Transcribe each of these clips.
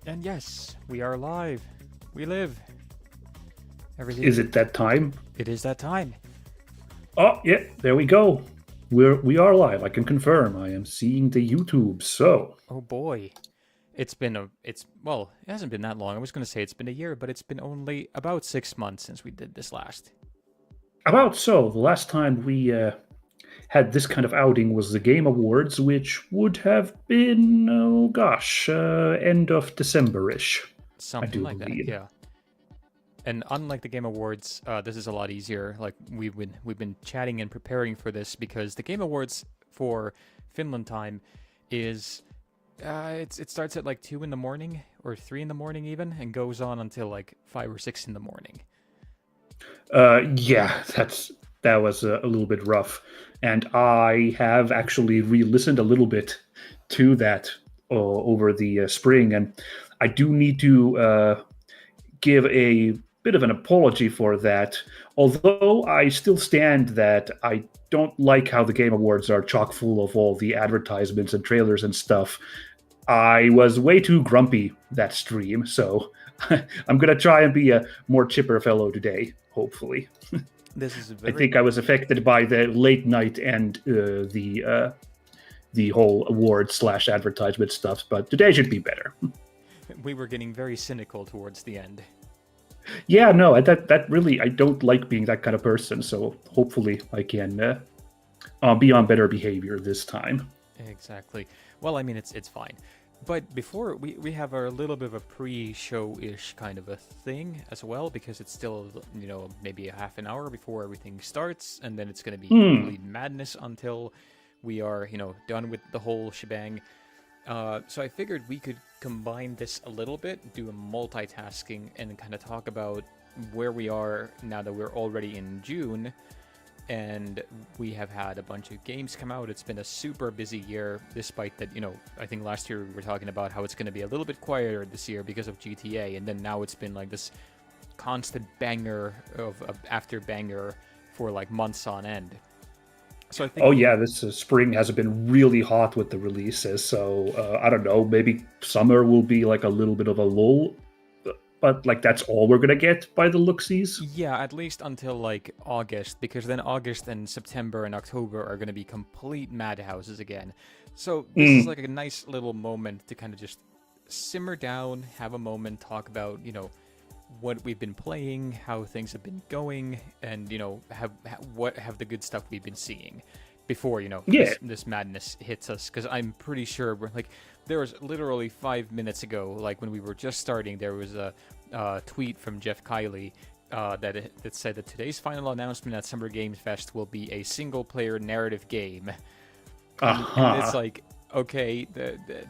And yes, we are alive. We live. Is Everything. it that time? It is that time. Oh, yeah, there we go. We are live. I can confirm. I am seeing the YouTube. So Oh boy. It's been a. It's. Well, it hasn't been that long. I was going to say it's been a year, but it's been only about 6 months since we did this last. the last time we had this kind of outing was the Game Awards, which would have been end of December-ish, I Something do like that, believe. yeah. And unlike the Game Awards, this is a lot easier. Like we've been chatting and preparing for this because the Game Awards for Finland time is it starts at like 2 in the morning or 3 in the morning even, and goes on until like 5 or 6 in the morning. Yeah, that was a little bit rough, and I have actually re-listened a little bit to that over the spring, and I do need to give a bit of an apology for that. Although I still stand that I don't like how the Game Awards are chock full of all the advertisements and trailers and stuff. I was way too grumpy that stream, so I'm gonna try and be a more chipper fellow today, hopefully. This is a I very think I was affected by the late night and the whole award slash advertisement stuff, but today should be better. we were getting very cynical towards the end. Yeah, no, that really I don't like being that kind of person. So hopefully I can be on better behavior this time. Exactly. Well, I mean, it's fine. But before we have a little bit of a pre-show-ish kind of a thing as well, because it's still, maybe a half an hour before everything starts, and then it's going to be Hmm. complete madness until we are, done with the whole shebang. So I figured we could combine this a little bit, do a multitasking, and kind of talk about where we are now that we're already in June, and we have had a bunch of games come out. It's been a super busy year, despite that, I think last year we were talking about how it's going to be a little bit quieter this year because of GTA, and then now it's been like this constant banger of after banger for like months on end. So I Oh figured we. yeah, this spring has been really hot with the releases. So I don't know, maybe summer will be like a little bit of a lull, but like that's all we're gonna get by the looksies. Yeah, at least until like August, because then August and September and October are going to be complete madhouses again. So this is Mm. like a nice little moment to kind of just simmer down, have a moment, talk about, what we've been playing, how things have been going, and what have the good stuff we've been seeing before Yeah. this madness hits us. Because I'm pretty sure we're like there was literally 5 minutes ago, like when we were just starting, there was a tweet from Jeff Kiley. That said that today's final announcement at Summer Games Fest will be a single-player narrative game, and it's Uh-huh. like, okay,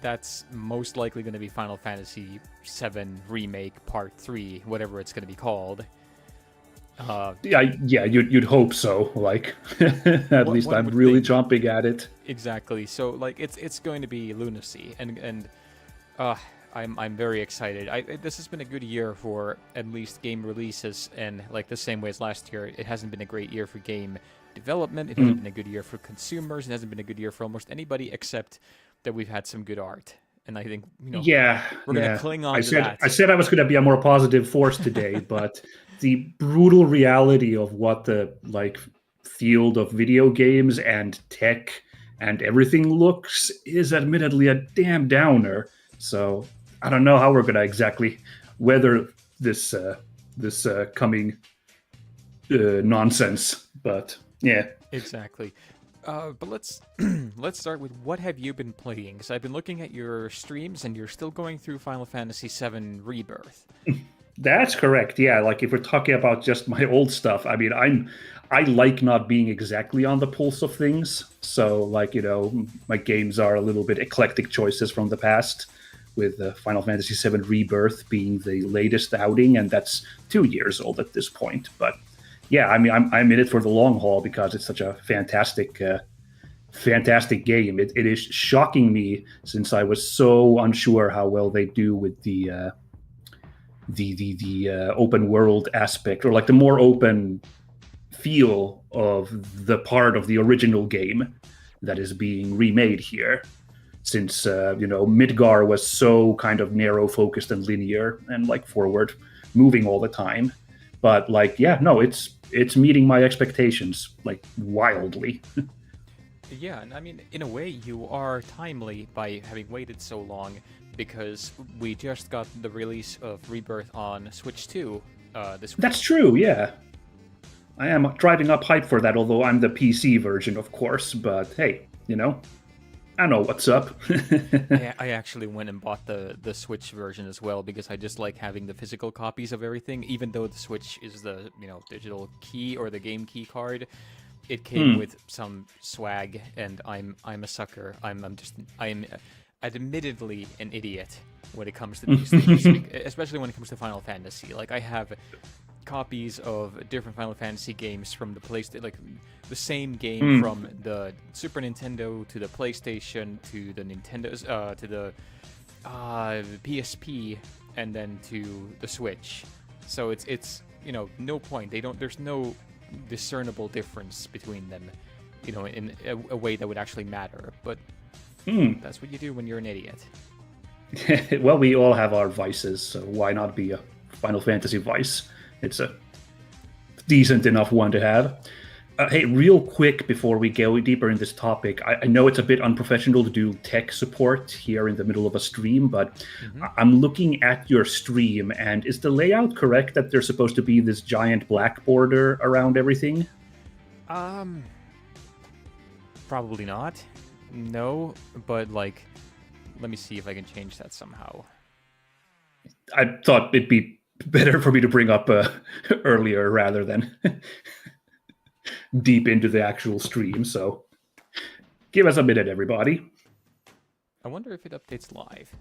that's most likely going to be Final Fantasy VII Remake Part 3, whatever it's going to be called. Uh, Yeah, you'd hope so. Like, at least one I'm would really think jumping at it. exactly. So like it's going to be lunacy, and uh, I'm very excited. This has been a good year for at least game releases, and like the same way as last year, it hasn't been a great year for game development. It hasn't Mm. been a good year for consumers. It hasn't been a good year for almost anybody except that we've had some good art. And I think Yeah, we're gonna yeah. cling I on to said I that. said I was going to be a more positive force today, but the brutal reality of what the like field of video games and tech and everything looks is admittedly a damn downer. So I don't know how we're going to exactly weather this coming nonsense, but yeah. Exactly. But let's let's start with what have you been playing? Because I've been looking at your streams, and you're still going through Final Fantasy VII Rebirth. That's correct. Yeah, like if we're talking about just my old stuff, I mean, I like not being exactly on the pulse of things. So, like, my games are a little bit eclectic choices from the past, with Final Fantasy VII Rebirth being the latest outing, and that's 2 years old at this point. But yeah, I mean, I'm in it for the long haul because it's such a fantastic game. It is shocking me since I was so unsure how well they do with the open world aspect, or like the more open feel of the part of the original game that is being remade here. since Midgar was so kind of narrow focused and linear and like forward moving all the time. But like, yeah, no, it's meeting my expectations like wildly. Yeah, and I mean, in a way, you are timely by having waited so long, because we just got the release of Rebirth on Switch 2 this week. That's true, yeah. I am driving up hype for that, although I'm the PC version, of course. But hey, I know what's up. I actually went and bought the Switch version as well, because I just like having the physical copies of everything. Even though the Switch is the digital key or the game key card, it came with some swag, and I'm a sucker. I'm admittedly an idiot when it comes to these things, especially when it comes to Final Fantasy. Like, I have copies of different Final Fantasy games from the PlayStation, like the same game from the Super Nintendo to the PlayStation to the Nintendo to the PSP, and then to the Switch. So it's no point. There's no discernible difference between them, in a way that would actually matter. But that's what you do when you're an idiot. Well, we all have our vices, so why not be a Final Fantasy vice? It's a decent enough one to have. Hey, real quick before we go deeper in this topic, I know it's a bit unprofessional to do tech support here in the middle of a stream, but I'm looking at your stream, and is the layout correct that there's supposed to be this giant black border around everything? Probably not. No, but like, let me see if I can change that somehow. I thought it'd be better for me to bring up earlier rather than deep into the actual stream. So give us a minute, everybody. I wonder if it updates live,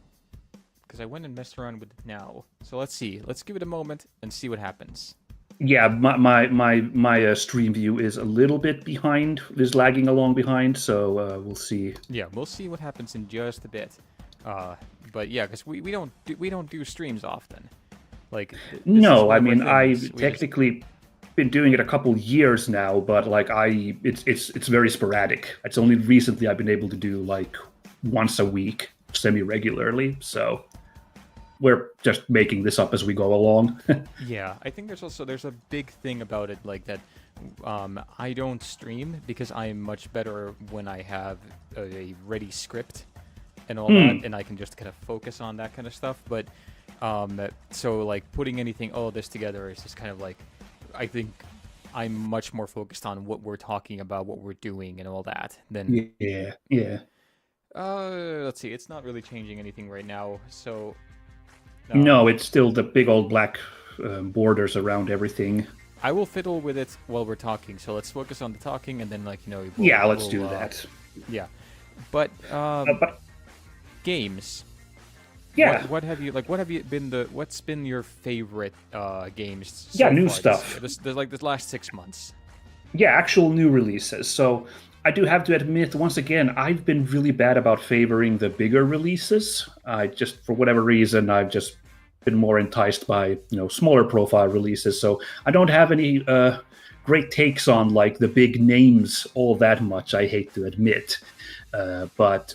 because I went and messed around with it now. So let's see. Let's give it a moment and see what happens. Yeah, my stream view is a little bit behind, is lagging along behind, so we'll see. Yeah, we'll see what happens in just a bit. But yeah, because we don't do streams often. Like, no, I mean, I've technically been doing it a couple years now, but like it's very sporadic. It's only recently I've been able to do like once a week semi-regularly, so we're just making this up as we go along. Yeah, I think there's a big thing about it, like that. I don't stream because I'm much better when I have a ready script and all that, and I can just kind of focus on that kind of stuff. But so like putting all this together is just kind of like, I think I'm much more focused on what we're talking about, what we're doing, and all that. Than yeah. Let's see. It's not really changing anything right now, so. No, it's still the big old black borders around everything. I will fiddle with it while we're talking, so let's focus on the talking, and then let's do that. Yeah, but games. Yeah. What's been your favorite games? New stuff. This last 6 months. Yeah, actual new releases. So I do have to admit, once again, I've been really bad about favoring the bigger releases. I just, for whatever reason, I've just been more enticed by smaller profile releases. So I don't have any great takes on like the big names all that much. I hate to admit, but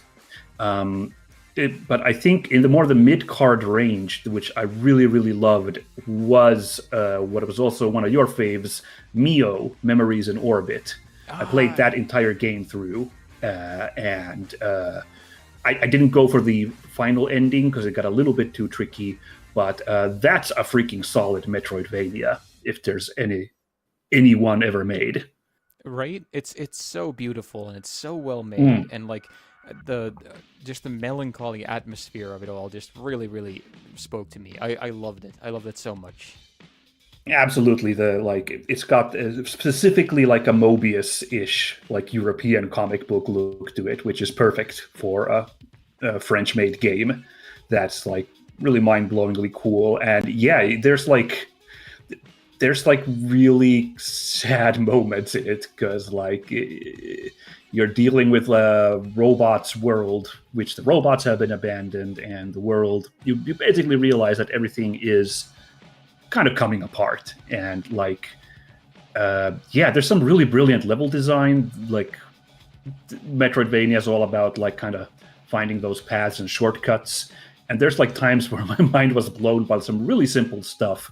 I think in the mid-card range, which I really, really loved, was what was also one of your faves, Mio, Memories in Orbit. I played that entire game through, and I didn't go for the final ending because it got a little bit too tricky, but that's a freaking solid Metroidvania, if there's any one ever made. Right? It's so beautiful, and it's so well made, and like the melancholy atmosphere of it all just really, really spoke to me. I loved it. I loved it so much. Absolutely, it's got specifically like a Mobius-ish, like European comic book look to it, which is perfect for a French-made game. That's like really mind-blowingly cool, and yeah, there's like really sad moments in it because like you're dealing with a robots world, which the robots have been abandoned, and the world you basically realize that everything is kind of coming apart, and like there's some really brilliant level design. Like Metroidvania is all about like kind of finding those paths and shortcuts. And there's like times where my mind was blown by some really simple stuff,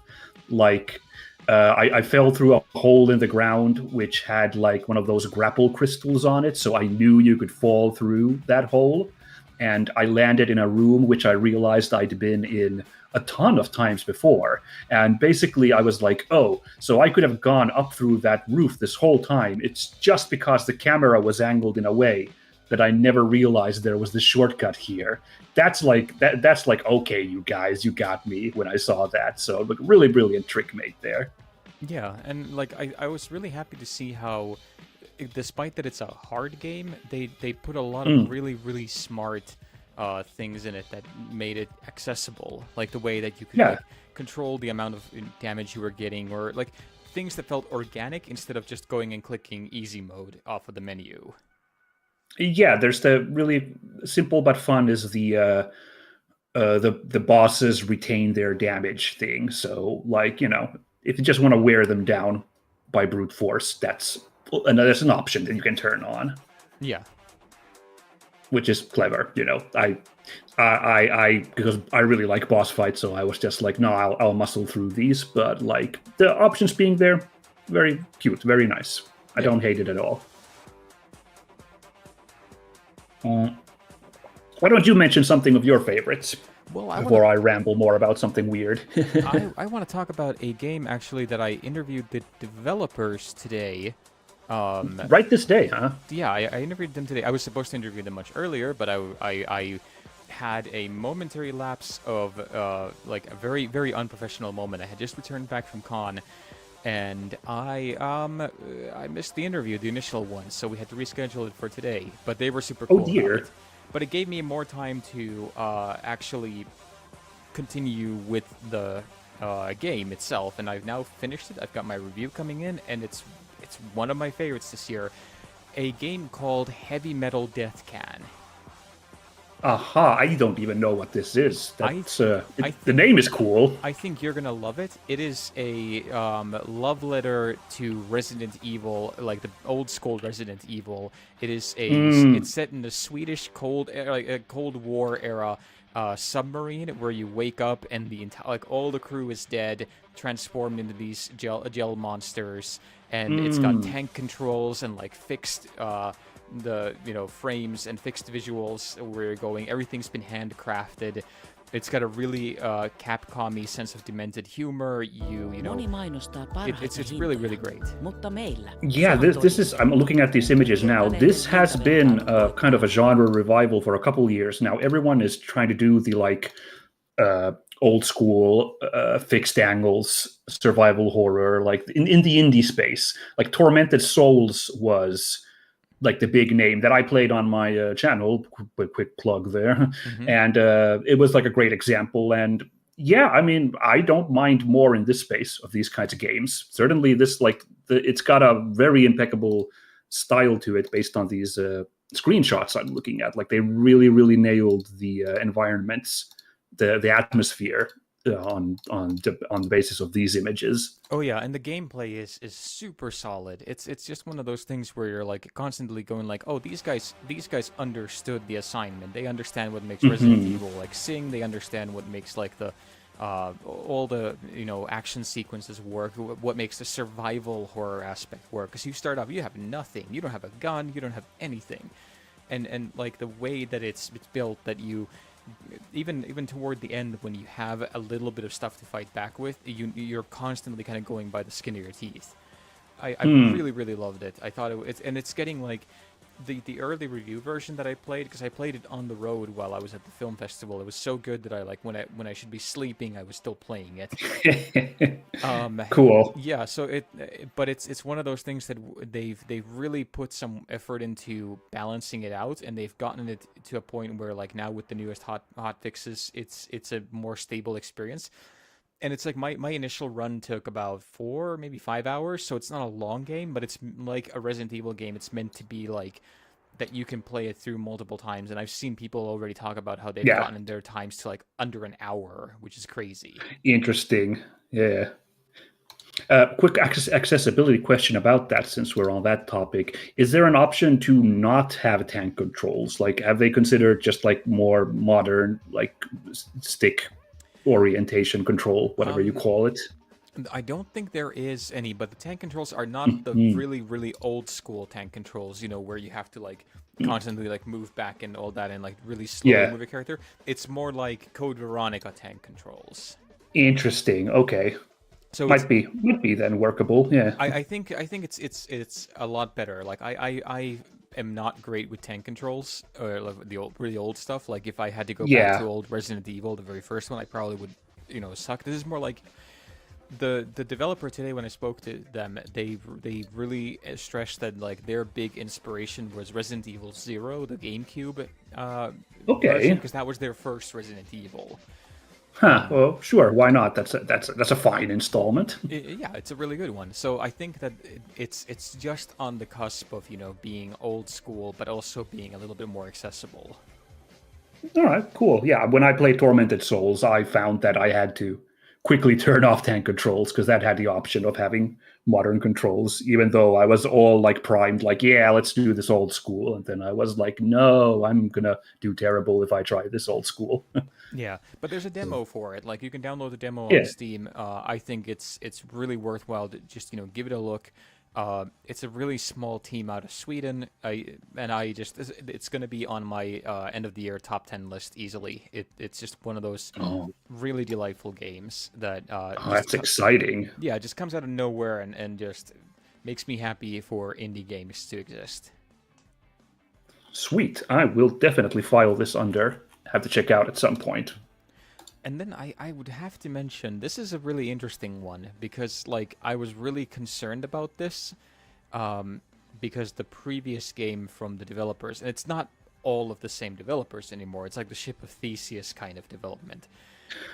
like I fell through a hole in the ground which had like one of those grapple crystals on it, so I knew you could fall through that hole. And I landed in a room which I realized I'd been in a ton of times before. And basically, I was like, oh, so I could have gone up through that roof this whole time. It's just because the camera was angled in a way that I never realized there was this shortcut here. That's like okay, you guys, you got me when I saw that. So like really brilliant trick made there. Yeah, and like I was really happy to see how, despite that it's a hard game, they put a lot of Mm, really smart things in it that made it accessible. Like the way that you could yeah, like control the amount of damage you were getting, or like things that felt organic instead of just going and clicking easy mode off of the menu. yeah. There's the really simple but fun is the bosses retain their damage thing. So like if you just want to wear them down by brute force, that's an option that you can turn on, Yeah. which is clever. I because I really like boss fights, so I was just like, no, I'll muscle through these. But like the options being there, very cute, very nice. I Yeah. don't hate it at all. Uh, why don't you mention something of your favorites Well, I want to before I ramble more about something weird? I want to talk about a game actually that I interviewed the developers today. Right this day, huh? Yeah, I interviewed them today. I was supposed to interview them much earlier, but I had a momentary lapse of like a very unprofessional moment. I had just returned back from con, and I missed the interview, the initial one, so we had to reschedule it for today. But they were super Oh cool about dear. it. But it gave me more time to actually continue with the game itself, and I've now finished it. I've got my review coming in, and it's one of my favorites this year. A game called Heavy Metal Death Can. Aha, I don't even know what this is. I I The think name is cool. I think you're gonna love it. It is a love letter to Resident Evil, like the old school Resident Evil. It's Mm, set in the Swedish like a Cold War era submarine where you wake up and the entire like all the crew is dead, transformed into these gel monsters, and it's got mm. tank controls and like fixed the frames and fixed visuals where you're going. Everything's been handcrafted. It's got a really Capcom-y sense of demented humor. Moni mainostaa It's parhaita really hintoja, great. mutta meillä se Yeah, on this is. I'm todistettu. looking at these images now. This Kertaneiden has been hintavertailu kind of a genre revival for a couple years now. Everyone is trying to do the like old school fixed angles survival horror, like in the indie space. Like Tormented Souls was like the big name that I played on my channel. Quick plug there, Hmm. and it was like a great example. And yeah, I mean, I don't mind more in this space of these kinds of games. Certainly, this it's got a very impeccable style to it based on these screenshots I'm looking at. Like they really nailed the environments, the atmosphere on the basis of these images. Oh yeah, and the gameplay is super solid. It's just one of those things where you're like constantly going like, oh, these guys understood the assignment. They understand what makes Resident Hmm. Evil like sing. They understand what makes like the all the action sequences work. What makes the survival horror aspect work? Because you start off, you have nothing. You don't have a gun. You don't have anything, and like the way that it's built, that you even toward the end when you have a little bit of stuff to fight back with, you're constantly kind of going by the skin of your teeth. I Hmm. really loved it. I thought it's getting like the early review version that I played, because I played it on the road while I was at the film festival. It was so good that I like when I should be sleeping, I was still playing it. Um, Cool. yeah, so but it's one of those things that they've really put some effort into balancing it out, and they've gotten it to a point where like now with the newest hot fixes, it's a more stable experience. And it's like my initial run took about 4 maybe 5 hours, so it's not a long game, but it's like a Resident Evil game. It's meant to be like that you can play it through multiple times, and I've seen people already talk about how they've Yeah. gotten their times to like under an hour, which is crazy. Interesting. Yeah. Quick accessibility question about that, since we're on that topic. Is there an option to not have tank controls? Like, have they considered just like more modern, like stick orientation control, whatever you call it? I don't think there is any, but the tank controls are not the really, really old school tank controls, where you have to like constantly like move back and all that and like really slowly Yeah. move a character. It's more like Code Veronica tank controls. Interesting. Okay. So Might be then workable. Yeah. I think it's a lot better. Like I am not great with tank controls or like the really old stuff. Like if I had to go back to old Resident Evil, the very first one, I probably would suck. This is more like the developer today. When I spoke to them, they really stressed that like their big inspiration was Resident Evil 0, the GameCube version, because that was their first Resident Evil. Huh. Well, sure. Why not? That's a fine installment. Yeah, it's a really good one. So I think that it's just on the cusp of being old school, but also being a little bit more accessible. All right. Cool. Yeah. When I played Tormented Souls, I found that I had to quickly turn off tank controls because that had the option of having modern controls, even though I was all like primed, like, yeah, let's do this old school. And then I was like, no, I'm going to do terrible if I try this old school. Yeah, but there's a demo for it. Like you can download the demo on Steam. I think it's really worthwhile to just give it a look. It's a really small team out of Sweden. It's going to be on my end of the year top 10 list easily. It's just one of those really delightful games that. That's exciting. Yeah, it just comes out of nowhere and just makes me happy for indie games to exist. Sweet. I will definitely file this under. Have to check out at some point. And then I would have to mention, this is a really interesting one, because, like, I was really concerned about this, because the previous game from the developers, and it's not all of the same developers anymore, it's like the Ship of Theseus kind of development.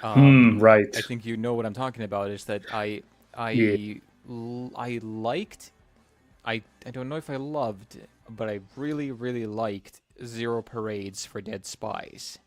Right. I think you know what I'm talking about, is that I liked, I don't know if I loved, but I really, really liked Zero Parades for Dead Spies.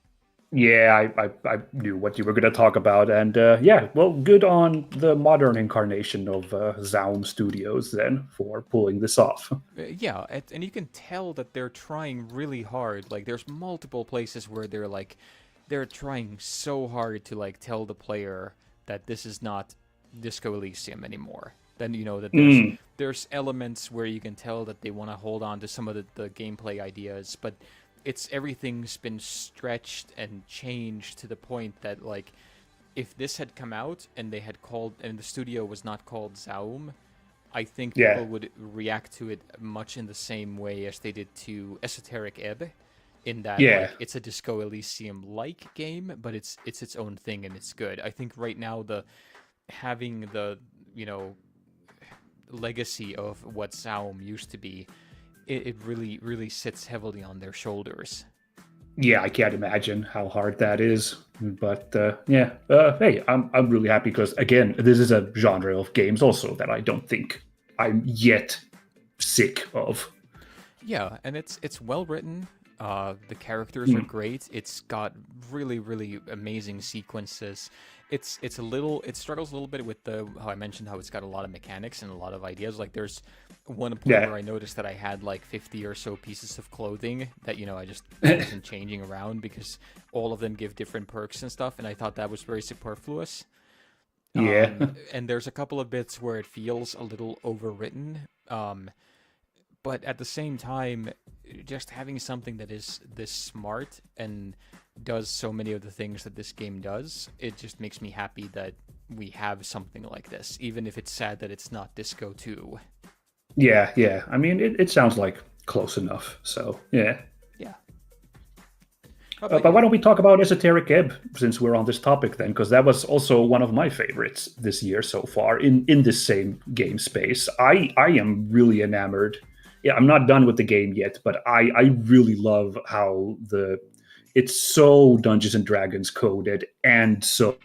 Yeah, I knew what you were going to talk about, and yeah, well, good on the modern incarnation of Zaum Studios then for pulling this off. Yeah, and you can tell that they're trying really hard. Like, there's multiple places where they're trying so hard to like tell the player that this is not Disco Elysium anymore. Then that there's elements where you can tell that they want to hold on to some of the gameplay ideas, but everything's been stretched and changed to the point that, like, if this had come out and the studio was not called Zaum, I think people would react to it much in the same way as they did to Esoteric Ebb, in that like, it's a Disco Elysium-like game, but it's its own thing and it's good. I think right now having the legacy of what Zaum used to be, it really, really sits heavily on their shoulders. Yeah, I can't imagine how hard that is. But hey, I'm really happy because, again, this is a genre of games also that I don't think I'm yet sick of. Yeah, and it's well written. The characters are great. It's got really, really amazing sequences. It struggles a little bit with how I mentioned how it's got a lot of mechanics and a lot of ideas. Like there's one point where I noticed that I had like 50 or so pieces of clothing that I just wasn't changing around because all of them give different perks and stuff, and I thought that was very superfluous. And there's a couple of bits where it feels a little overwritten. But at the same time, just having something that is this smart and does so many of the things that this game does, it just makes me happy that we have something like this, even if it's sad that it's not Disco 2. Yeah. I mean, it sounds like close enough, so yeah. Yeah. But why don't we talk about Esoteric Ebb, since we're on this topic then, because that was also one of my favorites this year so far in this same game space. I am really enamored. Yeah, I'm not done with the game yet, but I really love how it's so Dungeons and Dragons coded and so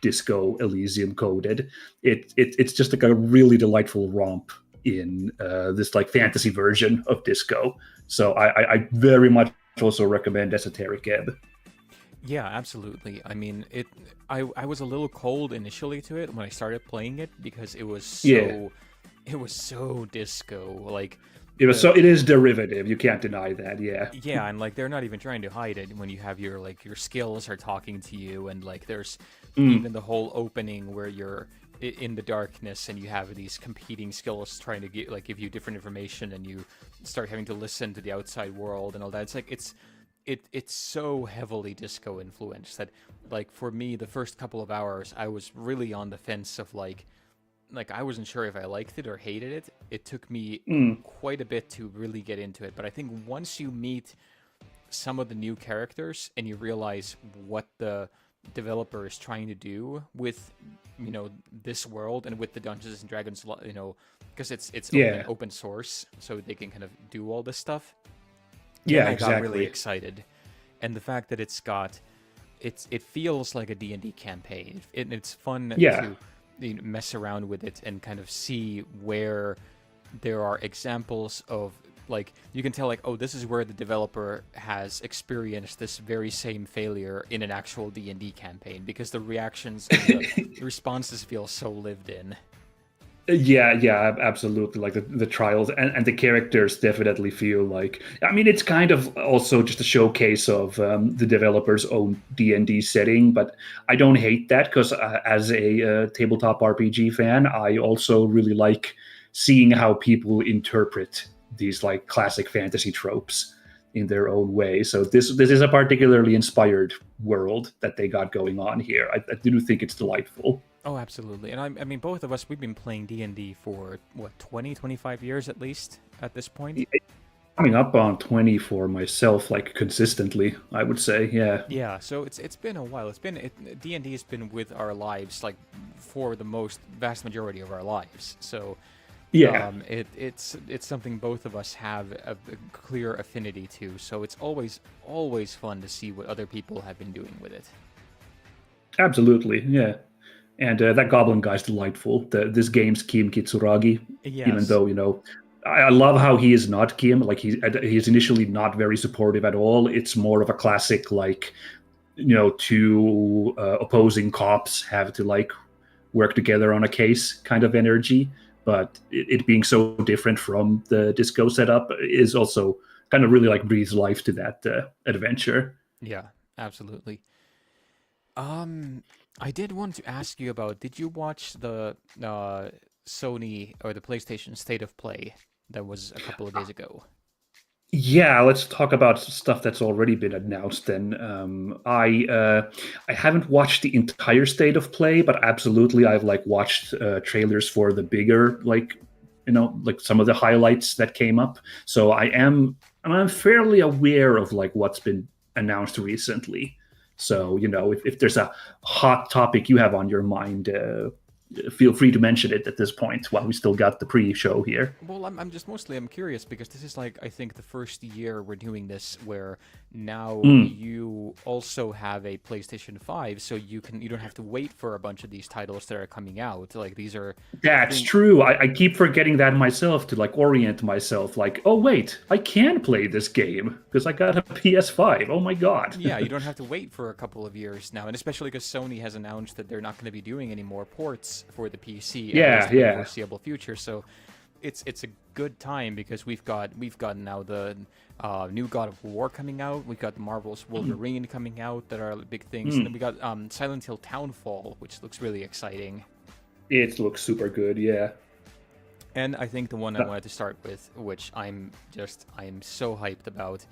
Disco Elysium coded. It's just like a really delightful romp in this like fantasy version of Disco. So I very much also recommend Esoteric Ebb. Yeah, absolutely. I mean, I was a little cold initially to it when I started playing it because Yeah, it was so disco. Like it was the so. It is derivative. You can't deny that. Yeah. yeah, and like they're not even trying to hide it when you have your like your skills are talking to you, and like there's Mm, even the whole opening where you're in the darkness and you have these competing skills trying to get like give you different information, and you start having to listen to the outside world and all that. It's like it's so heavily disco influenced that like for me the first couple of hours I was really on the fence of like I wasn't sure if I liked it or hated it. It took me mm, quite a bit to really get into it, but I think once you meet some of the new characters and you realize what the developer is trying to do with this world and with the Dungeons and Dragons, because it's yeah. open source, so they can kind of do all this stuff. Then Yeah. I got really Exactly. excited, and the fact that it feels like a D&D campaign. It's fun Yeah. to mess around with it and kind of see where there are examples of like you can tell like, oh, this is where the developer has experienced this very same failure in an actual D&D campaign, because the reactions and the responses feel so lived in. Yeah, yeah, absolutely. Like the trials and the characters definitely feel like. I mean, it's kind of also just a showcase of the developer's own D&D setting, but I don't hate that because as a tabletop RPG fan, I also really like seeing how people interpret these like classic fantasy tropes in their own way. So this is a particularly inspired world that they got going on here. I do think it's delightful. Oh, absolutely. And I mean, both of us, we've been playing D&D for, what, 20, 25 years at least at this point? Coming up on 20 for myself, like consistently, I would say. Yeah. Yeah, so it's been a while. D&D has been with our lives, like, for the vast majority of our lives. So Yeah. it's something both of us have a clear affinity to. So it's always fun to see what other people have been doing with it. Absolutely. Yeah. And that goblin guy's delightful. This game's Kim Kitsuragi, even Yes. though, I love how he is not Kim. Like he's initially not very supportive at all. It's more of a classic, like, two opposing cops have to like work together on a case kind of energy. But it being so different from the disco setup is also kind of really like breathes life to that adventure. Yeah, absolutely. Um, I did want to ask you about, did you watch the Sony or the PlayStation State of Play that was a couple of days ago? Yeah, let's talk about stuff that's already been announced. Then I haven't watched the entire state of play, but absolutely I've like watched trailers for the bigger like some of the highlights that came up. So I'm fairly aware of like what's been announced recently. So if there's a hot topic you have on your mind, feel free to mention it at this point while we still got the pre-show here. Well, I'm curious because this is like I think the first year we're doing this where now Mm. you also have a PlayStation 5, so you don't have to wait for a bunch of these titles that are coming out. Like these are That's thing true. I keep forgetting that myself to like orient myself. Like, oh wait, I can play this game because I got a PS5. Oh my god. yeah, you don't have to wait for a couple of years now, and especially because Sony has announced that they're not going to be doing any more ports for the PC at least Yeah, for the yeah. foreseeable future. So it's a good time because we've got now the new God of War coming out. We've got the Marvel's Wolverine coming out that are big things, and then Mm. we got Silent Hill Townfall, which looks really exciting. It looks super good. Yeah. And I think the one I Uh, wanted to start with, which I am so hyped about,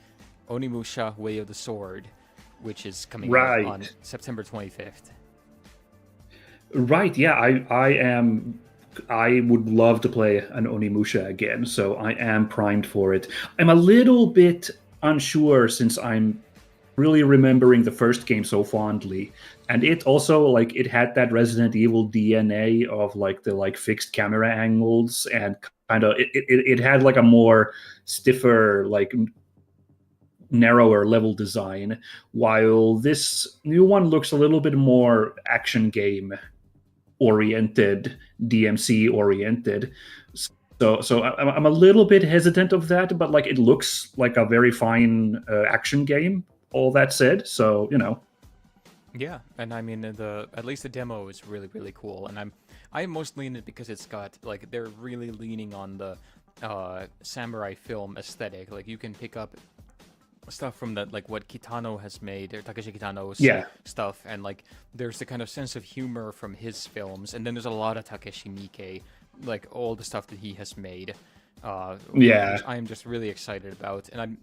Onimusha: Way of the Sword, which is coming out on Right. September 25th. Right. Yeah. I am. I would love to play an Onimusha again, so I am primed for it. I'm a little bit unsure since I'm really remembering the first game so fondly, and it also like it had that Resident Evil DNA of like the like fixed camera angles and kind of it had like a more stiffer like narrower level design, while this new one looks a little bit more action game oriented, DMC oriented. So I'm a little bit hesitant of that, but like it looks like a very fine action game. All that said, so. Yeah, and I mean at least the demo is really really cool, and I'm mostly in it because it's got like they're really leaning on the samurai film aesthetic. Like you can pick up stuff from that like what Kitano has made or Takeshi Kitano's Yeah, stuff, and like there's the kind of sense of humor from his films, and then there's a lot of Takeshi Miike, like all the stuff that he has made, yeah. which I am just really excited about, and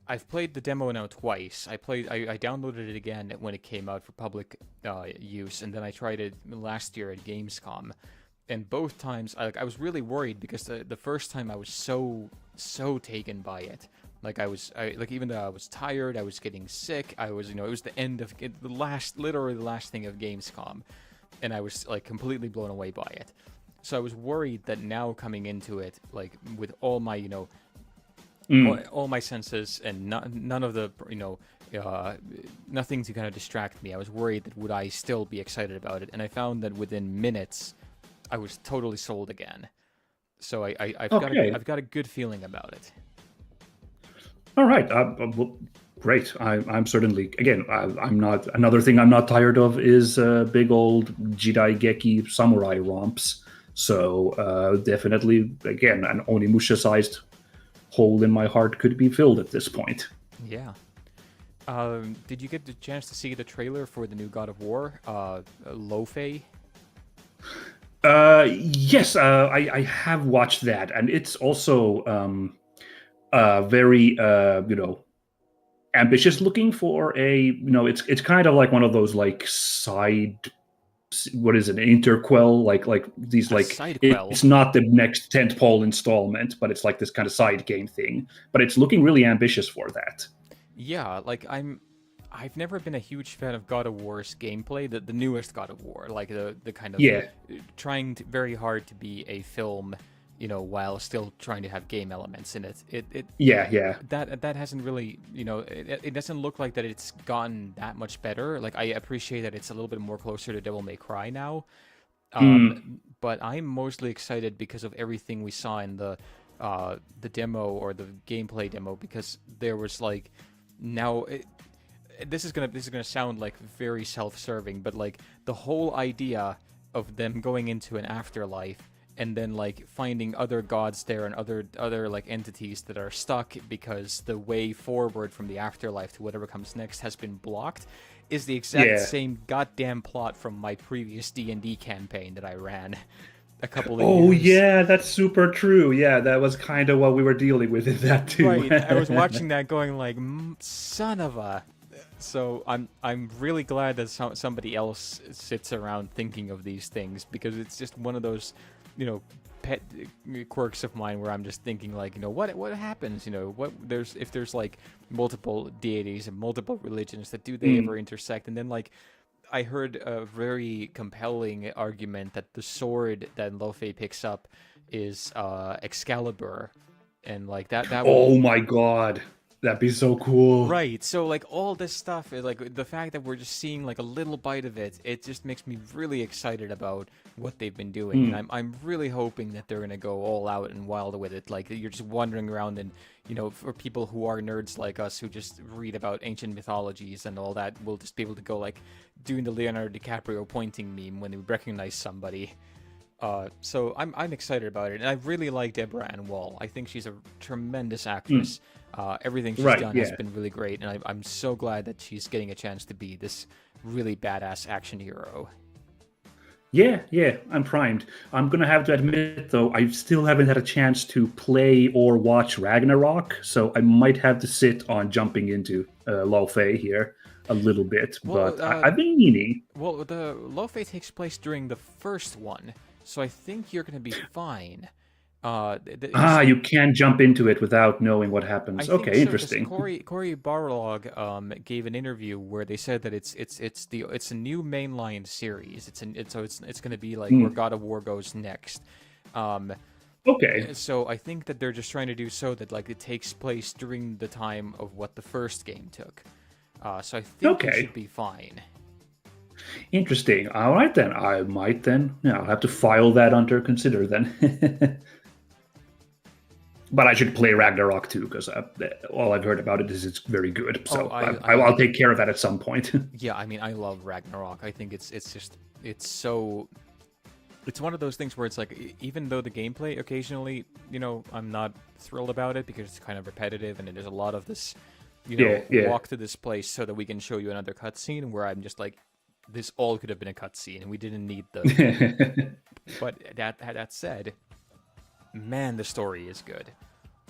I've played the demo now twice. I downloaded it again when it came out for public use, and then I tried it last year at Gamescom. And both times, I was really worried because the first time I was so taken by it. Like like even though I was tired, I was getting sick. I was, it was the end of literally the last thing of Gamescom, and I was like completely blown away by it. So I was worried that now coming into it, like with all my, all my senses and none of the, nothing to kind of distract me. I was worried that would I still be excited about it, and I found that within minutes, I was totally sold again. So Okay. I've got a good feeling about it. All right. Well, great. I'm certainly again. I'm not. Another thing I'm not tired of is big old Jidai Geki samurai romps. So definitely, again, an Onimusha-sized hole in my heart could be filled at this point. Yeah. Did you get the chance to see the trailer for the new God of War, Lo-Fei? Yes, I have watched that, and it's also very ambitious looking for a it's kind of like one of those like side, what is it, an interquel, like these A like sidequel. it's not the next tentpole installment, but it's like this kind of side game thing, but it's looking really ambitious for that. Yeah, like I've never been a huge fan of God of War's gameplay, the newest God of War, like the kind of Yeah, trying very hard to be a film, while still trying to have game elements in it. It yeah. that hasn't really, it doesn't look like that it's gotten that much better. Like I appreciate that it's a little bit more closer to Devil May Cry now. But I'm mostly excited because of everything we saw in the demo or the gameplay demo, because there was like now this is gonna sound like very self-serving, but like the whole idea of them going into an afterlife and then like finding other gods there and other like entities that are stuck because the way forward from the afterlife to whatever comes next has been blocked is the exact Yeah. same goddamn plot from my previous D&D campaign that I ran a couple of Oh years. yeah, that's super true. Yeah, that was kind of what we were dealing with in that too. Right, I was watching that going like, son of a. So I'm really glad that somebody else sits around thinking of these things, because it's just one of those, pet quirks of mine where I'm just thinking like, what happens, if there's like multiple deities and multiple religions, that do they ever intersect? And then like I heard a very compelling argument that the sword that Lo-Fei picks up is Excalibur, and like that would Oh my god, that'd be so cool. right. So like all this stuff, like the fact that we're just seeing like a little bite of it, it just makes me really excited about what they've been doing, and I'm really hoping that they're gonna go all out and wild with it. Like you're just wandering around, and for people who are nerds like us who just read about ancient mythologies and all that, we'll just be able to go like doing the Leonardo DiCaprio pointing meme when they recognize somebody. So I'm excited about it, and I really like Deborah Ann Wall. I think she's a tremendous actress. Everything she's Right, done has yeah. been really great, and I'm so glad that she's getting a chance to be this really badass action hero. Yeah, I'm primed. I'm gonna have to admit, though, I still haven't had a chance to play or watch Ragnarok, so I might have to sit on jumping into Lo-Fei here a little bit, Well, but I've been meaning. Well, the Lo-Fei takes place during the first one, so I think you're gonna be fine. You can jump into it without knowing what I happens. think Okay, so, because interesting. Corey Barlog gave an interview where they said that it's a new mainline series. It's going to be like where God of War goes next. Um, Okay, so I think that they're just trying to do so that like it takes place during the time of what the first game took. So I think you okay. should be fine. Interesting. All right, then. I might then. Yeah, I'll have to file that under consider then. but I should play Ragnarok too, because all I've heard about it is it's very good. So I'll take care of that at some point. Yeah, I mean, I love Ragnarok. I think it's so. It's one of those things where it's like, even though the gameplay occasionally, I'm not thrilled about it because it's kind of repetitive and there's a lot of this, walk to this place so that we can show you another cutscene, where I'm just like, this all could have been a cutscene and we didn't need the. But that said, man, the story is good.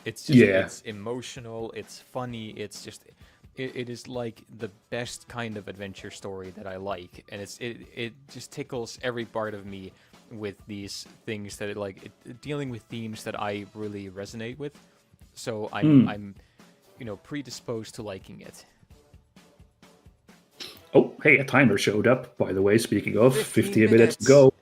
It's just it's emotional, it's funny, it's just it is like the best kind of adventure story that I like, and it just tickles every part of me with these things that dealing with themes that I really resonate with. So I'm predisposed to liking it. Oh, hey, a timer showed up, by the way, speaking of 15 minutes to go.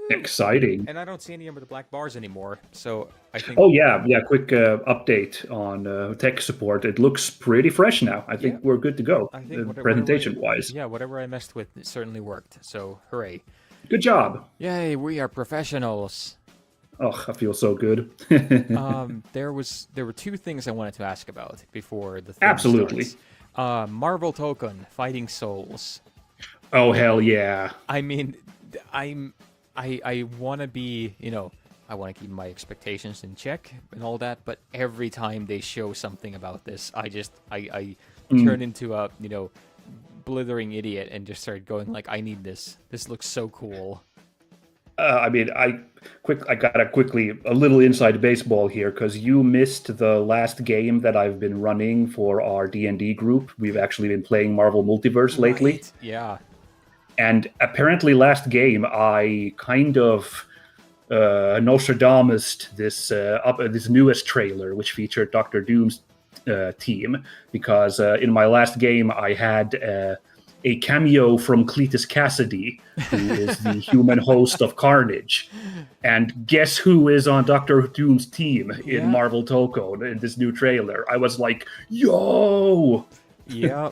Exciting. And I don't see any of the black bars anymore, so I think... Oh, yeah, quick update on tech support. It looks pretty fresh now. I think we're good to go, I think presentation-wise. Yeah, whatever I messed with, it certainly worked, so hooray. Good job. Yay, we are professionals. Oh, I feel so good. There were two things I wanted to ask about before the thing Absolutely. starts. Marvel Token, Fighting Souls. Oh, hell yeah. I mean, I want to be, I want to keep my expectations in check and all that, but every time they show something about this, I turn into a, blithering idiot and just start going like, I need this. This looks so cool. I mean, I gotta quickly, a little inside baseball here, because you missed the last game that I've been running for our D&D group. We've actually been playing Marvel Multiverse lately. Right. Yeah. And apparently last game, I kind of Nostradamus this newest trailer, which featured Doctor Doom's team, because in my last game, I had a cameo from Cletus Cassidy, who is the human host of Carnage. And guess who is on Doctor Doom's team in Marvel Token in this new trailer? I was like, yo! Yeah.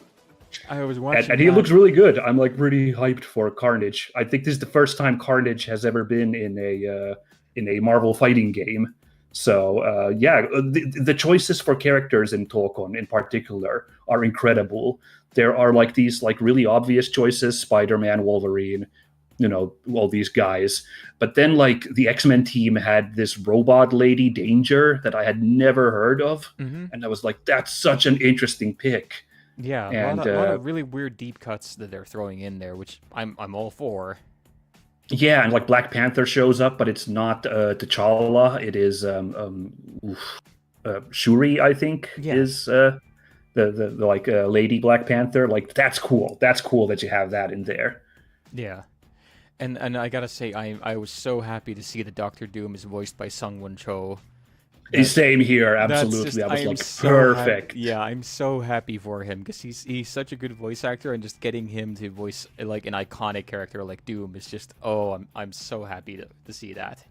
I was watching and he looks really good. I'm like pretty hyped for Carnage. I think this is the first time Carnage has ever been in a Marvel fighting game. So the choices for characters in Token in particular are incredible. There are like these like really obvious choices: Spider-Man, Wolverine, all these guys. But then like the X-Men team had this robot lady, Danger, that I had never heard of, and I was like, that's such an interesting pick. Yeah, and, a lot of really weird deep cuts that they're throwing in there, which I'm all for. Yeah, and like Black Panther shows up, but it's not T'Challa. It is Shuri, I think, is the Lady Black Panther. Like, that's cool. That's cool that you have that in there. Yeah, and I gotta say, I was so happy to see that Doctor Doom is voiced by Sung-Won Cho. Same here, absolutely. I was like, perfect. Yeah, I'm so happy for him because he's such a good voice actor, and just getting him to voice like an iconic character like Doom is just I'm so happy to see that.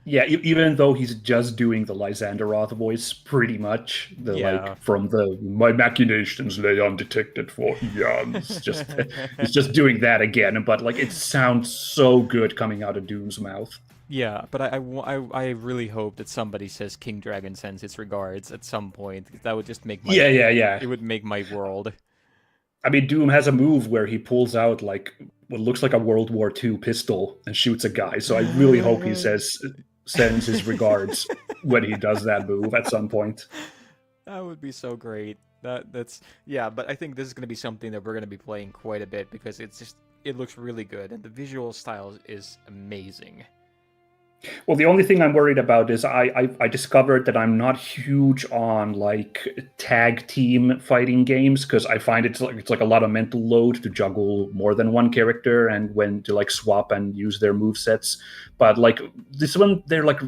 Yeah, even though he's just doing the Lysander Roth voice, pretty much like from my machinations lay undetected for eons. He's just doing that again, but like it sounds so good coming out of Doom's mouth. Yeah, but I really hope that somebody says King Dragon sends its regards at some point. That would just make my It would make my world. I mean, Doom has a move where he pulls out like what looks like a World War II pistol and shoots a guy. So I really hope he sends his regards when he does that move at some point. That would be so great. But I think this is going to be something that we're going to be playing quite a bit because it looks really good and the visual style is amazing. Well, the only thing I'm worried about is I discovered that I'm not huge on like tag team fighting games because I find it's like a lot of mental load to juggle more than one character and when to like swap and use their movesets. But like this one, they're like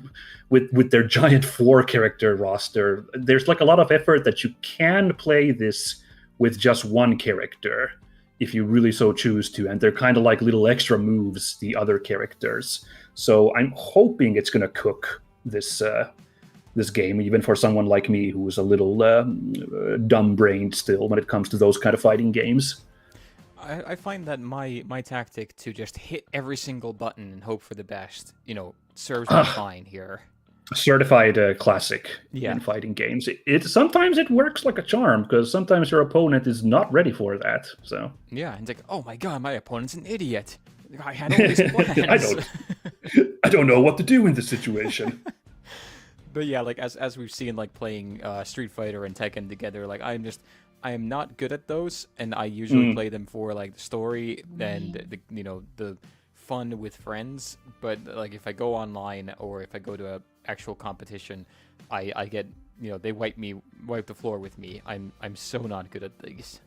with their giant 4-character roster, there's like a lot of effort that you can play this with just one character if you really so choose to, and they're kind of like little extra moves, the other characters. So I'm hoping it's going to cook this game, even for someone like me who is a little dumb-brained still when it comes to those kind of fighting games. I find that my tactic to just hit every single button and hope for the best, serves me fine here. certified classic Yeah. in fighting games. It sometimes it works like a charm because sometimes your opponent is not ready for that. So Yeah, and it's like, oh my god, my opponent's an idiot. I had all these plans. I don't know what to do in this situation. But yeah, like as we've seen, like playing Street Fighter and Tekken together, like I am not good at those, and I usually play them for like the story and the fun with friends. But like if I go online or if I go to a actual competition, I get they wipe the floor with me. I'm so not good at these.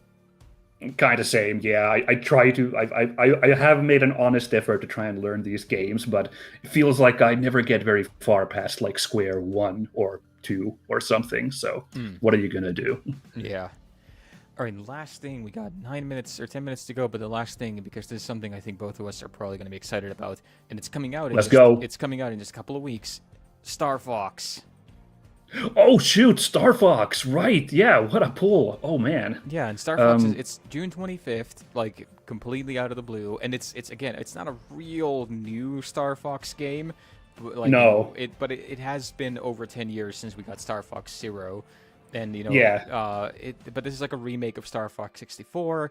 Kind of same, yeah. I try to. I have made an honest effort to try and learn these games, but it feels like I never get very far past like square 1 or 2 or something. So what are you gonna do? Yeah. All right, last thing, we got 9 minutes or 10 minutes to go, but the last thing, because this is something I think both of us are probably going to be excited about, and it's coming out. Let's go. It's coming out in just a couple of weeks. Star Fox. Oh shoot, Star Fox! Right? Yeah. What a pull! Oh man. Yeah, and Star Fox it's June 25th, like completely out of the blue, and it's again, it's not a real new Star Fox game, but like No. it has been over 10 years since we got Star Fox Zero. And Yeah. but this is like a remake of Star Fox 64,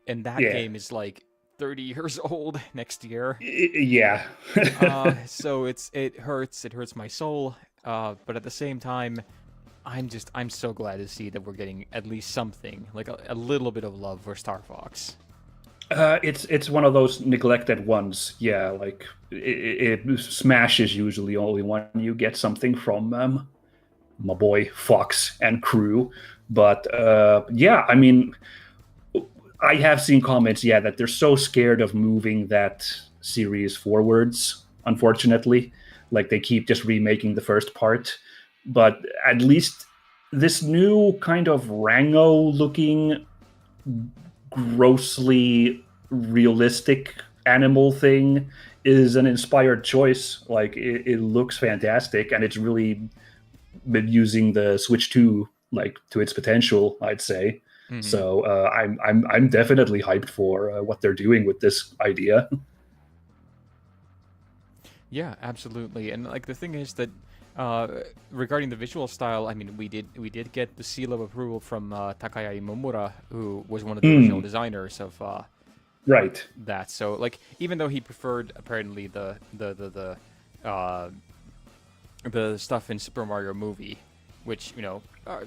and that Yeah. game is like 30 years old next year. Yeah. So it hurts my soul. But at the same time, I'm so glad to see that we're getting at least something, like a little bit of love for Star Fox. It's one of those neglected ones. Yeah, like Smash is usually only when you get something from my boy Fox and crew. But yeah, I mean, I have seen comments, yeah, that they're so scared of moving that series forwards, unfortunately. Like they keep just remaking the first part. But at least this new kind of Rango looking, grossly realistic animal thing is an inspired choice. Like it looks fantastic, and it's really been using the Switch 2 like to its potential, I'd say. Mm-hmm. So I'm definitely hyped for what they're doing with this idea. Yeah, absolutely. And like the thing is that regarding the visual style, I mean, we did get the seal of approval from Takaya Imomura, who was one of the original designers of right. that. So like, even though he preferred apparently the stuff in Super Mario Movie, which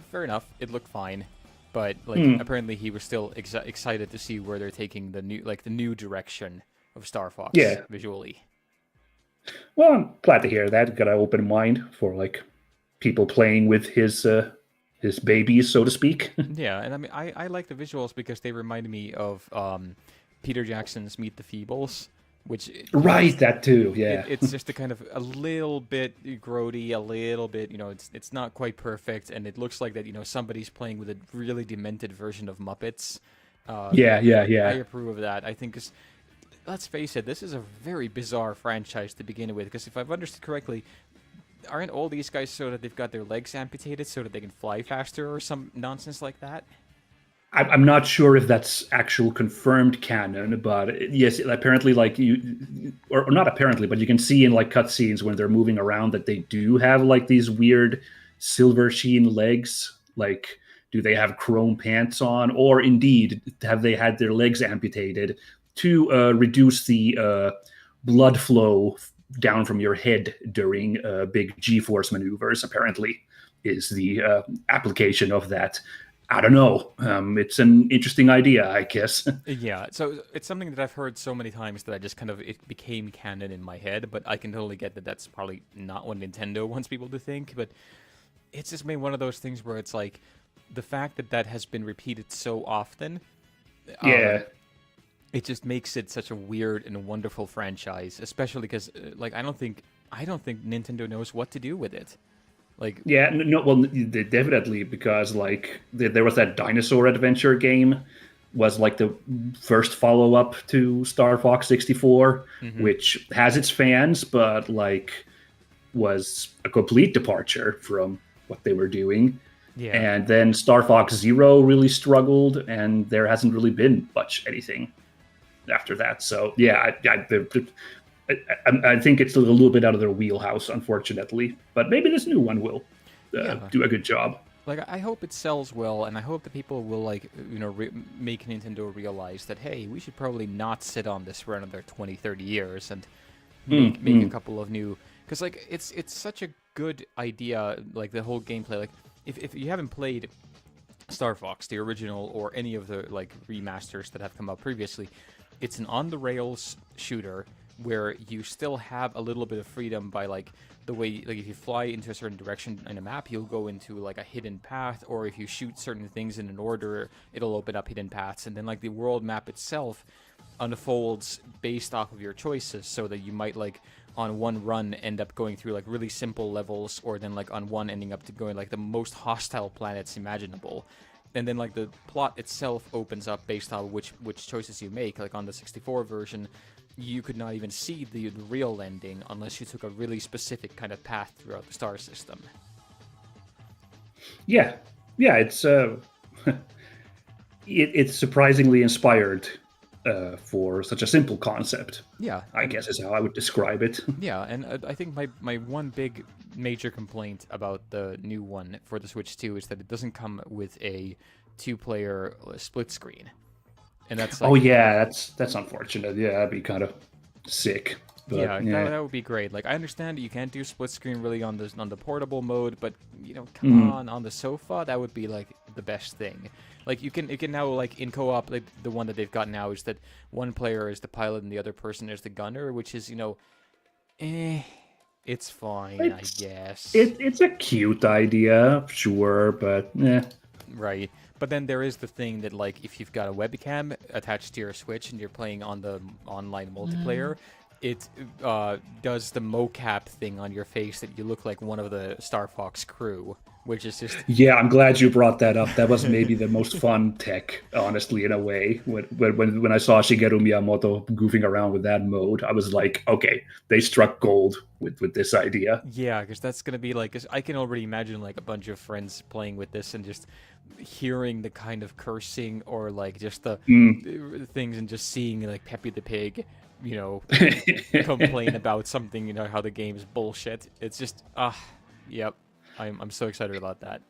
fair enough, it looked fine, but like apparently he was still excited to see where they're taking the new direction of Star Fox visually. Well, I'm glad to hear that. Got an open mind for like people playing with his babies, so to speak. Yeah, and I mean, I like the visuals because they remind me of Peter Jackson's Meet the Feebles, which right, that too. Yeah, it's just a kind of a little bit grody, a little bit, it's not quite perfect, and it looks like that somebody's playing with a really demented version of Muppets. Yeah. I approve of that. I think because let's face it, this is a very bizarre franchise to begin with. Because if I've understood correctly, aren't all these guys so that they've got their legs amputated so that they can fly faster or some nonsense like that? I'm not sure if that's actual confirmed canon, but yes, apparently, like or not apparently, but you can see in like cutscenes when they're moving around that they do have like these weird silver sheen legs. Like, do they have chrome pants on, or indeed have they had their legs amputated to reduce the blood flow down from your head during big G-force maneuvers? Apparently, is the application of that. I don't know. It's an interesting idea, I guess. Yeah, so it's something that I've heard so many times that I just it became canon in my head, but I can totally get that that's probably not what Nintendo wants people to think, but it's just made one of those things where it's like, the fact that has been repeated so often, it just makes it such a weird and wonderful franchise, especially because, like, I don't think Nintendo knows what to do with it. Like, yeah, no, well, definitely, because like there was that dinosaur adventure game, was like the first follow-up to Star Fox 64, which has its fans, but like was a complete departure from what they were doing. Yeah. And then Star Fox Zero really struggled, and there hasn't really been much anything after that. So yeah, I think it's a little bit out of their wheelhouse, unfortunately. But maybe this new one will Yeah. do a good job. Like, I hope it sells well, and I hope that people will, like, make Nintendo realize that, hey, we should probably not sit on this for another 20, 30 years and make a couple of new... Because, like, it's such a good idea, like, the whole gameplay. Like, if you haven't played Star Fox, the original, or any of the, like, remasters that have come out previously, it's an on-the-rails shooter where you still have a little bit of freedom by, like, the way, like, if you fly into a certain direction in a map, you'll go into, like, a hidden path, or if you shoot certain things in an order, it'll open up hidden paths, and then, like, the world map itself unfolds based off of your choices, so that you might, like, on one run end up going through, like, really simple levels, or then, like, on one ending up to going, like, the most hostile planets imaginable. And then, like, the plot itself opens up based on which choices you make. Like, on the 64 version, you could not even see the real ending unless you took a really specific kind of path throughout the star system. Yeah, it's it's surprisingly inspired for such a simple concept. Yeah, I guess is how I would describe it. Yeah, and I think my one big major complaint about the new one for the Switch 2 is that it doesn't come with a 2-player split screen. And that's like, oh yeah, that's unfortunate. Yeah, that'd be kind of sick. But, yeah, that would be great. Like, I understand that you can't do split screen really on the portable mode, but come on the sofa, that would be like the best thing. Like, you can now, like, in co-op, like, the one that they've got now is that one player is the pilot and the other person is the gunner, which is, it's fine, I guess. It's a cute idea, sure, but Right. But then there is the thing that, like, if you've got a webcam attached to your Switch and you're playing on the online multiplayer, it does the mocap thing on your face that you look like one of the Star Fox crew, which is just... Yeah, I'm glad you brought that up. That was maybe the most fun tech, honestly, in a way. When I saw Shigeru Miyamoto goofing around with that mode, I was like, okay, they struck gold with this idea. Yeah, because that's going to be like... 'cause I can already imagine, like, a bunch of friends playing with this and just hearing the kind of cursing or, like, just the things and just seeing, like, Peppy the Pig, complain about something, how the game's bullshit. It's just, yep. I'm so excited about that.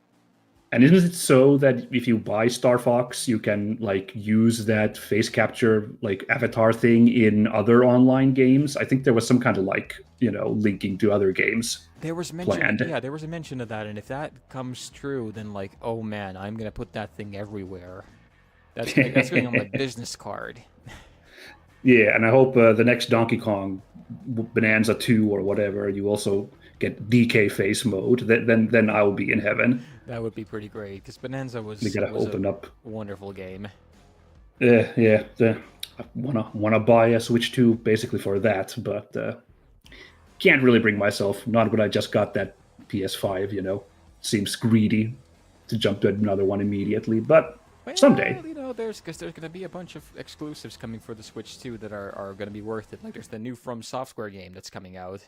And isn't it so that if you buy Star Fox, you can, like, use that face capture, like, avatar thing in other online games? I think there was some kind of, like, linking to other games. There was there was a mention of that, and if that comes true, then, like, oh man, I'm gonna put that thing everywhere. That's going on my business card. Yeah, and I hope the next Donkey Kong Bonanza 2 or whatever, you also get DK face mode. Then I'll be in heaven. That would be pretty great, because Bonanza was a wonderful game. Yeah. I wanna buy a Switch 2 basically for that, but can't really bring myself. Not when I just got that PS5. Seems greedy to jump to another one immediately, but someday. There's going to be a bunch of exclusives coming for the Switch 2 that are going to be worth it. Like, there's the new From Software game that's coming out.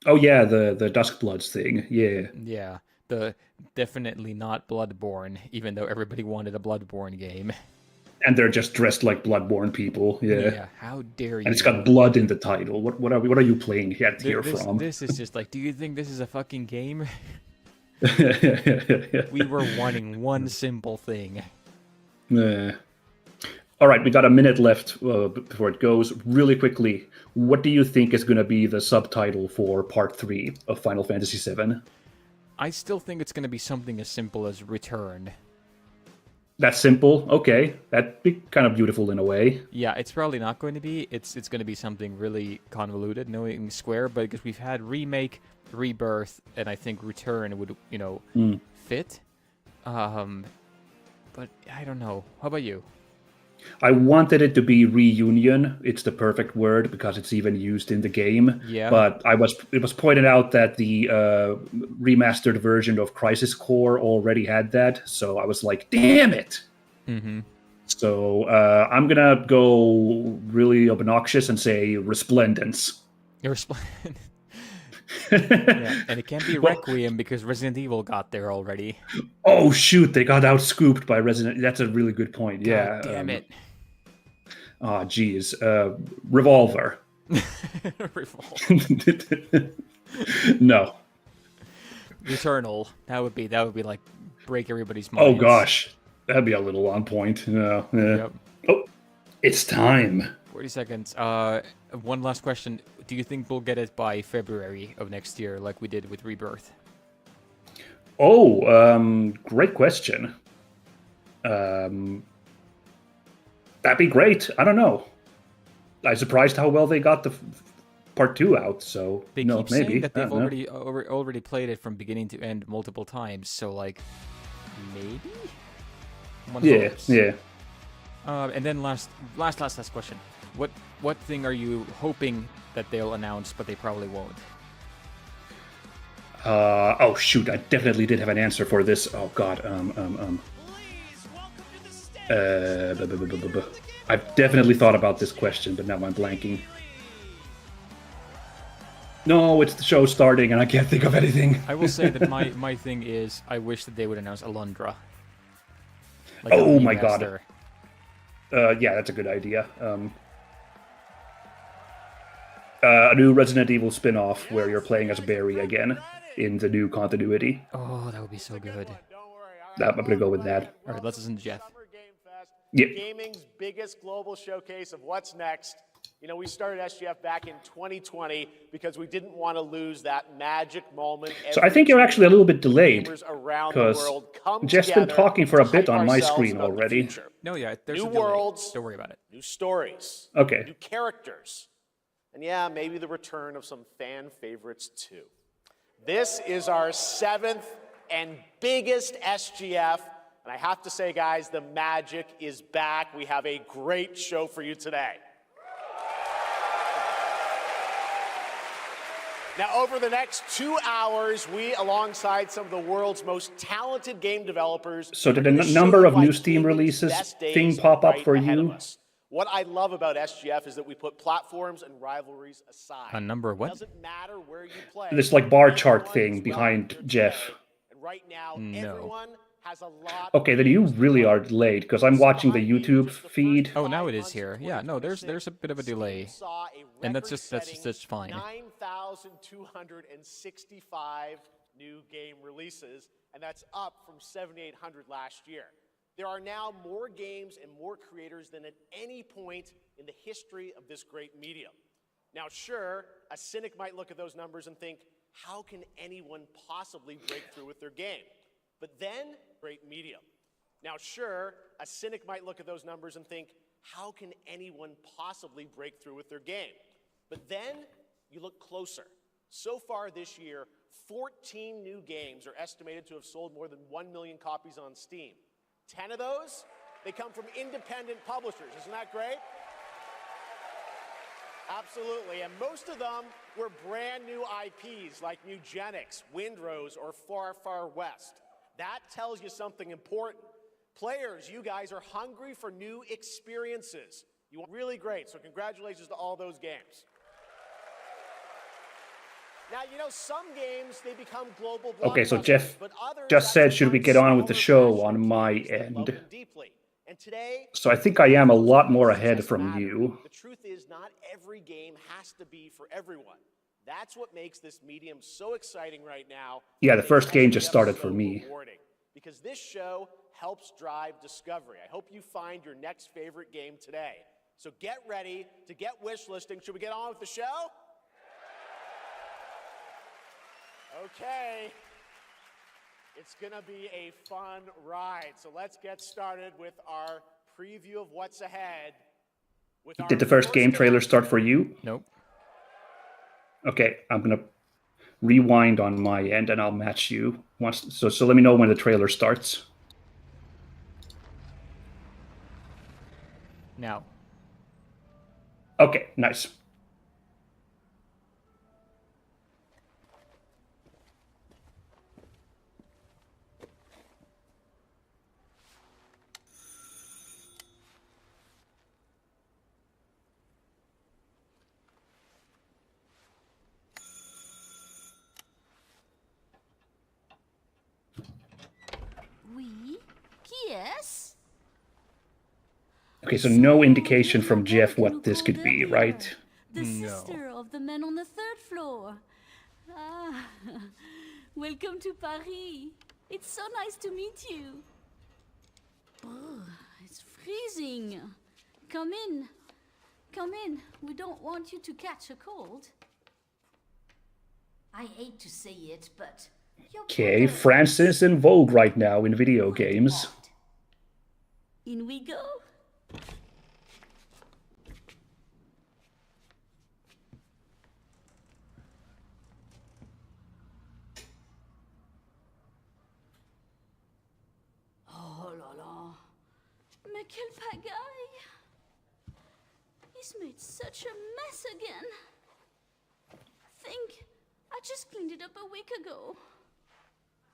Oh yeah, the Duskbloods thing. Yeah. Yeah, the definitely not Bloodborne, even though everybody wanted a Bloodborne game. And they're just dressed like Bloodborne people. Yeah. How dare you? And it's got blood in the title. What are you playing here from? This is just like, do you think this is a fucking game? We were wanting one simple thing. All right, we got a minute left before it goes. Really quickly, what do you think is going to be the subtitle for Part 3 of Final Fantasy VII? I still think it's going to be something as simple as Return. That's simple? Okay. That'd be kind of beautiful in a way. Yeah, it's probably not going to be. It's going to be something really convoluted, knowing Square, but because we've had Remake, Rebirth, and I think Return would, fit. But I don't know. How about you? I wanted it to be reunion. It's the perfect word because it's even used in the game. Yeah. But it was pointed out that the remastered version of Crisis Core already had that. So I was like, damn it. Mm-hmm. So I'm going to go really obnoxious and say Resplendence. Resplendence. Yeah, and it can't be Requiem because Resident Evil got there already. Oh shoot, they got outscooped by Resident. That's a really good point. God yeah. Damn it. Oh geez. Revolver. Revolt. No. Returnal. That would be like break everybody's Oh minds. gosh, that'd be a little on point. No. Yep. Oh, it's time. 40 seconds. One last question. Do you think we'll get it by February of next year, like we did with Rebirth? Oh, great question. That'd be great. I don't know. I'm surprised how well they got the part 2 out. So They no, keep maybe saying that they've I don't know. already played it from beginning to end multiple times. So like, maybe. One Yeah, hopes. yeah. And then last question. What thing are you hoping that they'll announce, but they probably won't? Oh shoot! I definitely did have an answer for this. Oh god. I've definitely thought about this question, but now I'm blanking. No, it's the show starting, and I can't think of anything. I will say that my thing is I wish that they would announce Alundra. Like Oh a my god. remaster. Yeah, that's a good idea. A new Resident Evil spin-off where you're playing as Barry again in the new continuity. Oh, that would be so good. I'm gonna go with that. All right, let's listen to Jeff. Yep. Gaming's biggest global showcase of what's next. You know, we started SGF back in 2020 because we didn't want to lose that magic moment. So I think you're actually a little bit delayed Gamers around the because world come Jeff's been together talking for a to bit hype on my ourselves screen about the already. future. No, yeah, there's New a delay. worlds. Don't worry about it. New stories. Okay. New characters. And yeah, maybe the return of some fan favorites too. This is our 7th and biggest SGF. And I have to say, guys, the magic is back. We have a great show for you today. Now, over the next 2 hours, we, alongside some of the world's most talented game developers... So did are a gonna number show of you why new Steam gaming's releases best days thing are pop up right for ahead of you? us. What I love about SGF is that we put platforms and rivalries aside. A number of what? It doesn't matter where you play. This like bar chart Everyone thing is behind welcome here Jeff. today. And right now, No. everyone has a lot Okay, then you really are late because I'm watching the YouTube feed. Oh, now it is here. Yeah, no, there's a bit of a delay. And that's just fine. 9,265 new game releases, and that's up from 7,800 last year. There are now more games and more creators than at any point in the history of this great medium. Now, sure, a cynic might look at those numbers and think, how can anyone possibly break through with their game? But then, great medium. Now, sure, a cynic might look at those numbers and think, how can anyone possibly break through with their game? But then, you look closer. So far this year, 14 new games are estimated to have sold more than 1 million copies on Steam. 10 of those, they come from independent publishers. Isn't that great? Absolutely, and most of them were brand new IPs like Nugenics, Windrose, or Far Far West. That tells you something important. Players, you guys are hungry for new experiences. You want really great, so congratulations to all those games. Now, you know, some games, they become global blockbusters. Okay, so Jeff but others just said, actually should we find get on with the smaller, show on passionate my games that love end? them deeply. And today, So I think I am a lot more ahead from you. the truth is, not every game has to be for everyone. That's what makes this medium so exciting right now. Yeah, the first game just SGF started so for me. rewarding, because this show helps drive discovery. I hope you find your next favorite game today. So get ready to get wish listing. Should we get on with the show? Okay. It's gonna be a fun ride. So let's get started with our preview of what's ahead. Did the first game trailer start for you? Nope. Okay, I'm gonna rewind on my end and I'll match you once. So let me know when the trailer starts. Now. Okay, nice. Oui. Yes. Okay, so no indication from Jeff what this could be, right? The No. sister of the man on the third floor. Ah, welcome to Paris. It's so nice to meet you. Brr, it's freezing. Come in. Come in. We don't want you to catch a cold. I hate to say it, but... your Okay, brother France is is in vogue right now in video games. odd. In we go. Oh la la. Mais quelle pagaille. He's made such a mess again. Think, I just cleaned it up a week ago.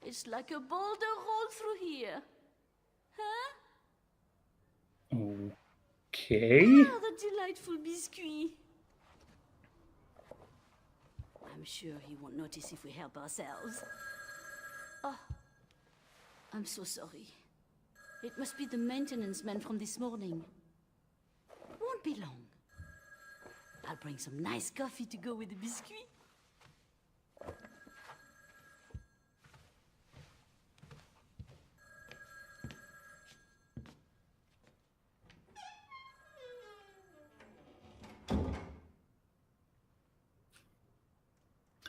It's like a boulder rolled through here. Huh? Okay. Ah, the delightful biscuit. I'm sure he won't notice if we help ourselves. Oh, I'm so sorry. It must be the maintenance man from this morning. Won't be long. I'll bring some nice coffee to go with the biscuit.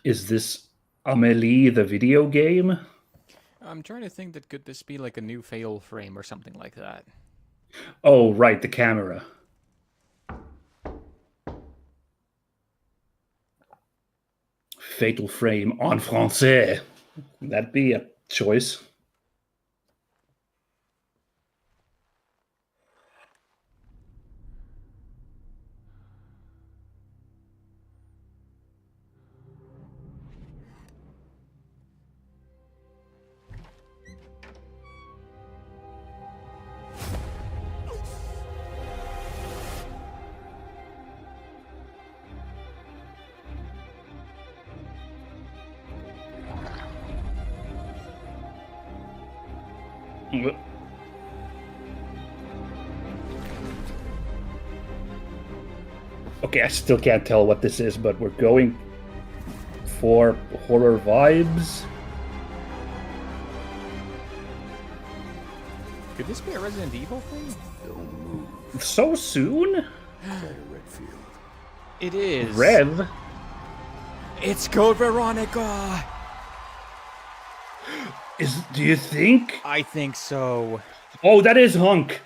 Is this Amélie the video game? I'm trying to think that could this be like a new fail frame or something like that. Oh, right, the camera. Fatal frame en français. That'd be a choice. Okay, I still can't tell what this is, but we're going for horror vibes. Could this be a Resident Evil thing? So soon? It is. Rev? It's Code Veronica! Do you think? I think so. Oh, that is Hunk.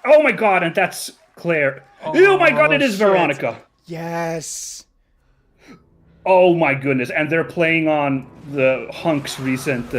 Oh my god, and that's Claire. Oh my god, it is shit. Veronica. Yes! Oh my goodness, and they're playing on the Hunk's recent